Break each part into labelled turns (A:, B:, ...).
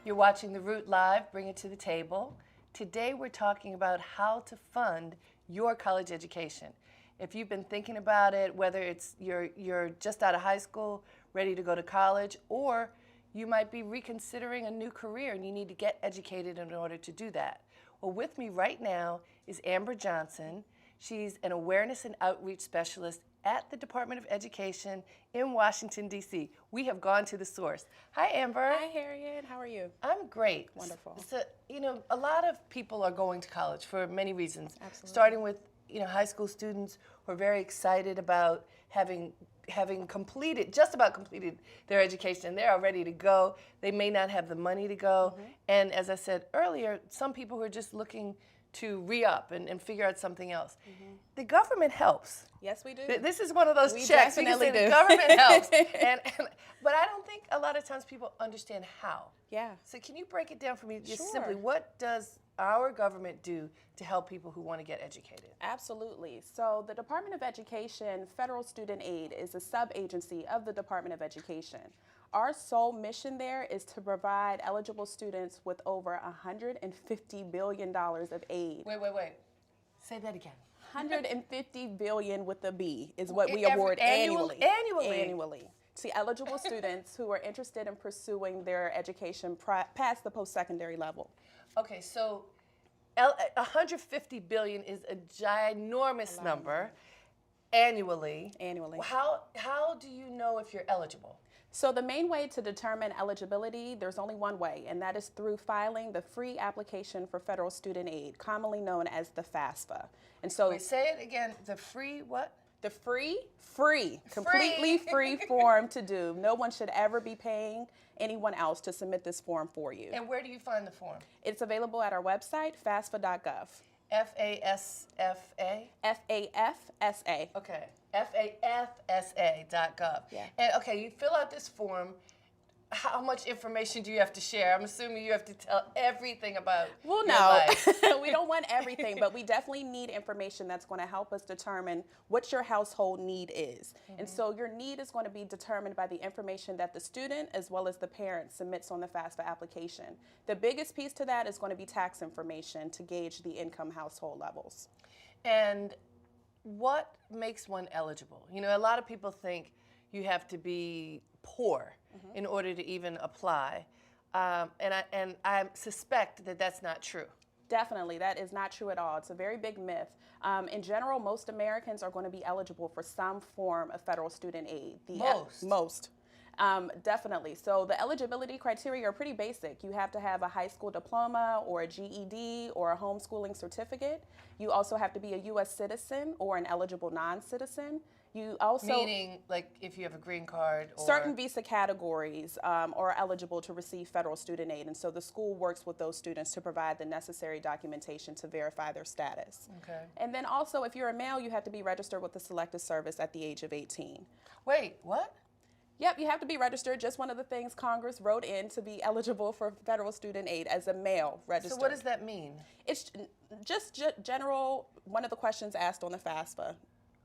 A: You're watching The Root Live, Bring It to the Table. Today we're talking about how to fund your college education. If you've been thinking about it, whether it's you're just out of high school, ready to go to college, or you might be reconsidering a new career and you need to get educated in order to do that. Well, with me right now is Amber Johnson. She's an awareness and outreach specialist at the Department of Education in Washington, D.C. We have gone to the source. Hi, Amber.
B: Hi, Harriet. How are you?
A: I'm great.
B: Wonderful.
A: So, a lot of people are going to college for many reasons.
B: Absolutely.
A: Starting with, high school students who are very excited about having completed, just about completed their education. They're all ready to go. They may not have the money to go. And as I said earlier, some people who are just looking to re-up and figure out something else. The government helps.
B: Yes, we do.
A: This is one of those
B: We
A: checks.
B: definitely
A: You can say
B: do.
A: the government helps. But I don't think a lot of times people understand how.
B: Yeah.
A: So can you break it down for me just
B: Sure.
A: simply? What does our government do to help people who want to get educated?
B: Absolutely. So the Department of Education Federal Student Aid is a sub-agency of the Department of Education. Our sole mission there is to provide eligible students with over $150 billion of aid.
A: Wait. Say that again.
B: 150 billion with a B is what we
A: Every-
B: award annually.
A: annually.
B: Annually. To eligible students who are interested in pursuing their education past the post-secondary level.
A: Okay, so 150 billion is a ginormous number annually.
B: Annually.
A: How do you know if you're eligible?
B: So the main way to determine eligibility, there's only one way, and that is through filing the free application for federal student aid, commonly known as the FAFSA. And so
A: Wait, say it again. The free what?
B: the completely free form to do. No one should ever be paying anyone else to submit this form for you.
A: And where do you find the form?
B: It's available at our website, FAFSA.gov.
A: FASFA?
B: FAFSA.
A: Okay, FAFSA.gov.
B: Yeah.
A: And okay, you fill out this form. How much information do you have to share? I'm assuming you have to tell everything about
B: Well,
A: your
B: no,
A: life.
B: we don't want everything, but we definitely need information that's going to help us determine what your household need is. And so your need is going to be determined by the information that the student as well as the parent submits on the FAFSA application. The biggest piece to that is going to be tax information to gauge the income household levels.
A: And what makes one eligible? A lot of people think you have to be poor in order to even apply. And I suspect that that's not true.
B: Definitely, that is not true at all. It's a very big myth. In general, most Americans are going to be eligible for some form of federal student aid. Most. Definitely. So the eligibility criteria are pretty basic. You have to have a high school diploma or a GED or a homeschooling certificate. You also have to be a U.S. citizen or an eligible non-citizen. You also
A: Meaning, like, if you have a green card or...
B: certain visa categories are eligible to receive federal student aid, and so the school works with those students to provide the necessary documentation to verify their status.
A: Okay.
B: And then also, if you're a male, you have to be registered with the Selective Service at the age of 18.
A: Wait, what?
B: Yep, you have to be registered. Just one of the things Congress wrote in to be eligible for federal student aid as a male registered.
A: So what does that mean?
B: It's just general, one of the questions asked on the FAFSA.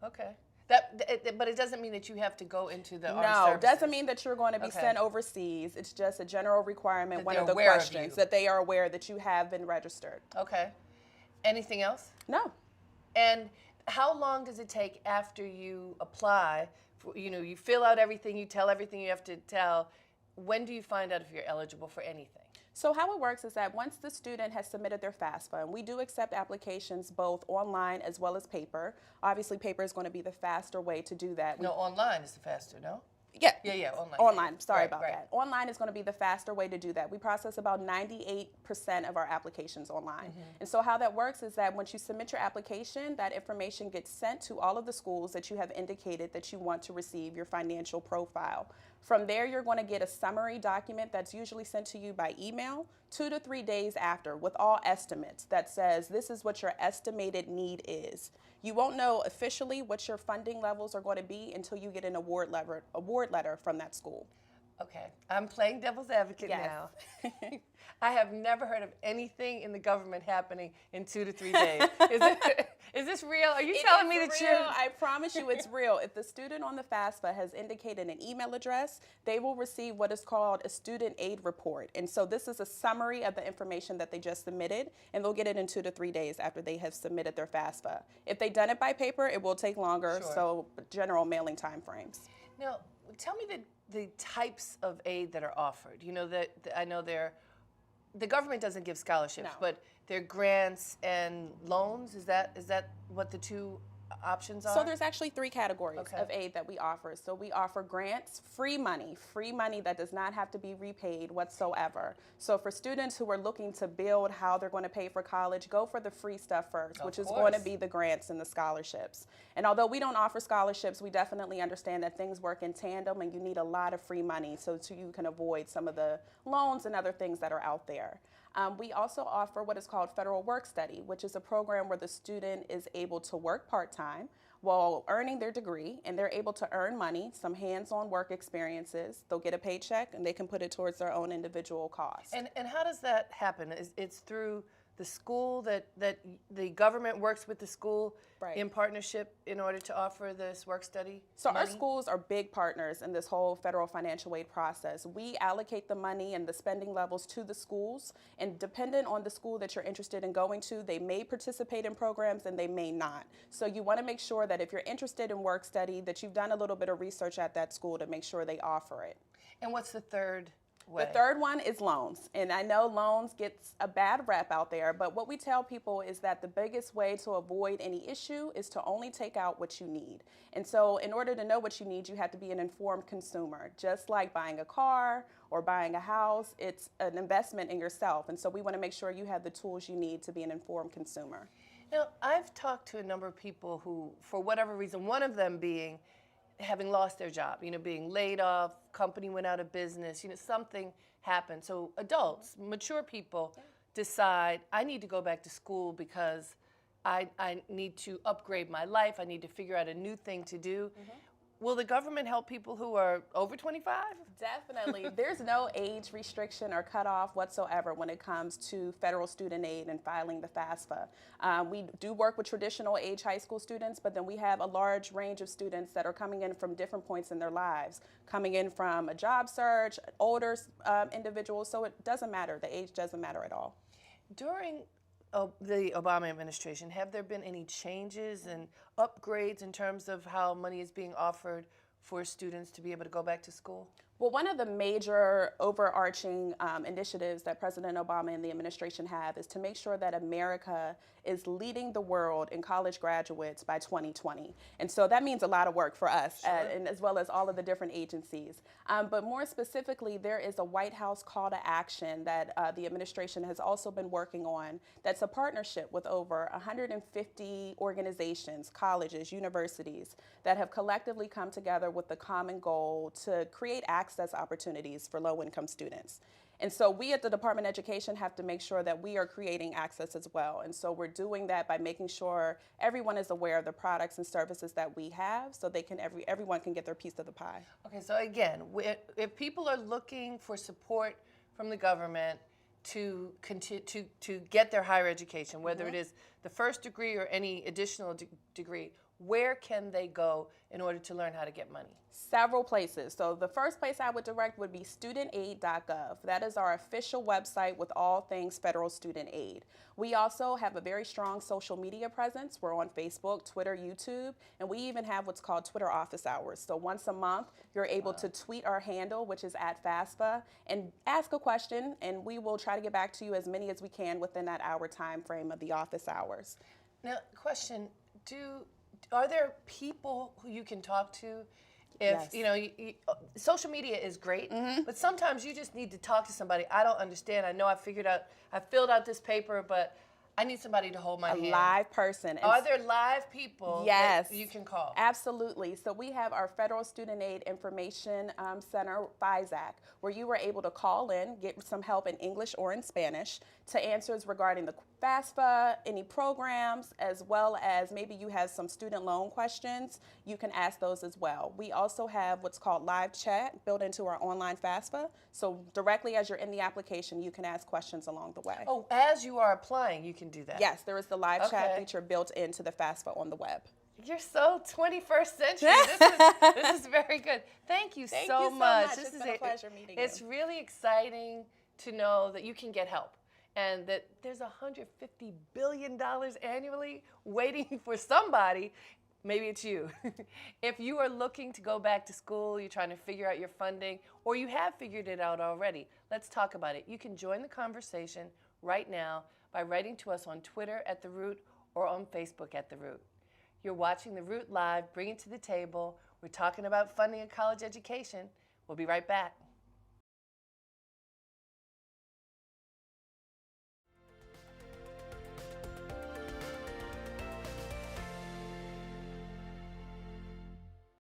A: Okay. But it doesn't mean that you have to go into the armed
B: No,
A: services.
B: doesn't mean that you're going to be
A: Okay.
B: sent overseas. It's just a general requirement,
A: That
B: one
A: they're
B: of the
A: aware of
B: questions,
A: you.
B: that they are aware that you have been registered.
A: Okay. Anything else?
B: No.
A: And how long does it take after you apply? You fill out everything, you tell everything you have to tell. When do you find out if you're eligible for anything?
B: So how it works is that once the student has submitted their FAFSA, and we do accept applications both online as well as paper. Obviously, paper is going to be the faster way to do that.
A: No, online is the faster, no?
B: Yeah,
A: online.
B: Online, sorry
A: Right,
B: about
A: right.
B: that. Online is going to be the faster way to do that. We process about 98% of our applications online. And so how that works is that once you submit your application, that information gets sent to all of the schools that you have indicated that you want to receive your financial profile. From there, you're going to get a summary document that's usually sent to you by email 2 to 3 days after with all estimates that says this is what your estimated need is. You won't know officially what your funding levels are going to be until you get an award letter from that school.
A: Okay, I'm playing devil's advocate
B: Yes.
A: now. I have never heard of anything in the government happening in 2 to 3 days. Is this real? Are you telling me the
B: It's
A: truth?
B: real. I promise you it's real. If the student on the FAFSA has indicated an email address, they will receive what is called a student aid report. And so this is a summary of the information that they just submitted, and they'll get it in 2 to 3 days after they have submitted their FAFSA. If they've done it by paper, it will take longer,
A: Sure.
B: so general mailing time frames.
A: Now, tell me the types of aid that are offered. You know, I know the government doesn't give scholarships,
B: No.
A: but they're grants and loans. Is that what the two options are?
B: So there's actually 3 categories
A: Okay.
B: of aid that we offer. So we offer grants, free money that does not have to be repaid whatsoever. So for students who are looking to build how they're going to pay for college, go for the free stuff first,
A: Of
B: which is going to
A: course.
B: be the grants and the scholarships. And although we don't offer scholarships, we definitely understand that things work in tandem and you need a lot of free money so you can avoid some of the loans and other things that are out there. We also offer what is called Federal Work Study, which is a program where the student is able to work part-time while earning their degree, and they're able to earn money, some hands-on work experiences. They'll get a paycheck, and they can put it towards their own individual costs.
A: And how does that happen? It's through the school that the government works with the school
B: Right.
A: in partnership in order to offer this work study?
B: So our
A: money?
B: schools are big partners in this whole federal financial aid process. We allocate the money and the spending levels to the schools, and dependent on the school that you're interested in going to, they may participate in programs and they may not. So you want to make sure that if you're interested in work study, that you've done a little bit of research at that school to make sure they offer it.
A: And what's the third way?
B: The third one is loans. And I know loans gets a bad rep out there, but what we tell people is that the biggest way to avoid any issue is to only take out what you need. And so in order to know what you need, you have to be an informed consumer. Just like buying a car or buying a house, it's an investment in yourself. And so we want to make sure you have the tools you need to be an informed consumer.
A: Now, I've talked to a number of people who, for whatever reason, one of them being having lost their job, being laid off, company went out of business, something happened. So adults, mature people decide, I need to go back to school because I need to upgrade my life. I need to figure out a new thing to do. Will the government help people who are over 25?
B: Definitely. There's no age restriction or cutoff whatsoever when it comes to federal student aid and filing the FAFSA. We do work with traditional age high school students, but then we have a large range of students that are coming in from different points in their lives, coming in from a job search, older individuals, so it doesn't matter. The age doesn't matter at all.
A: During the Obama administration, have there been any changes and upgrades in terms of how money is being offered for students to be able to go back to school?
B: Well, one of the major overarching initiatives that President Obama and the administration have is to make sure that America is leading the world in college graduates by 2020. And so that means a lot of work for us, and as well as all of the different agencies. But more specifically, there is a White House call to action that the administration has also been working on that's a partnership with over 150 organizations, colleges, universities that have collectively come together with the common goal to create access opportunities for low-income students. And so we at the Department of Education have to make sure that we are creating access as well. And so we're doing that by making sure everyone is aware of the products and services that we have so they can everyone can get their piece of the pie.
A: Okay, so again, if people are looking for support from the government to continue to get their higher education, whether it is the first degree or any additional degree, where can they go in order to learn how to get money?
B: Several places. So the first place I would direct would be studentaid.gov. That is our official website with all things federal student aid. We also have a very strong social media presence. We're on Facebook, Twitter, YouTube, and we even have what's called Twitter office hours. So once a month, you're able to tweet our handle, which is @FAFSA, and ask a question, and we will try to get back to you as many as we can within that hour time frame of the office hours.
A: Now, question, are there people who you can talk to? If
B: Yes.
A: social media is great, but sometimes you just need to talk to somebody. I don't understand. I know I filled out this paper, but I need somebody to hold my
B: A
A: hand.
B: live person. And
A: Are there live people
B: Yes.
A: that you can call?
B: Absolutely. So we have our Federal Student Aid Information Center, FISAC, where you were able to call in, get some help in English or in Spanish to answers regarding the FAFSA, any programs, as well as maybe you have some student loan questions. You can ask those as well. We also have what's called live chat built into our online FAFSA. So directly as you're in the application, you can ask questions along the way.
A: Oh, as you are applying, you can do that.
B: Yes, there is the live chat
A: Okay.
B: feature built into the FAFSA on the web.
A: You're so 21st century. This is very good. Thank you
B: Thank
A: so
B: you so
A: much.
B: much.
A: This
B: It's
A: is
B: been a pleasure meeting you.
A: It's really exciting to know that you can get help and that there's $150 billion annually waiting for somebody. Maybe it's you. If you are looking to go back to school, you're trying to figure out your funding, or you have figured it out already, let's talk about it. You can join the conversation right now by writing to us on Twitter at The Root or on Facebook at The Root. You're watching The Root Live, Bring It to the Table. We're talking about funding a college education. We'll be right back.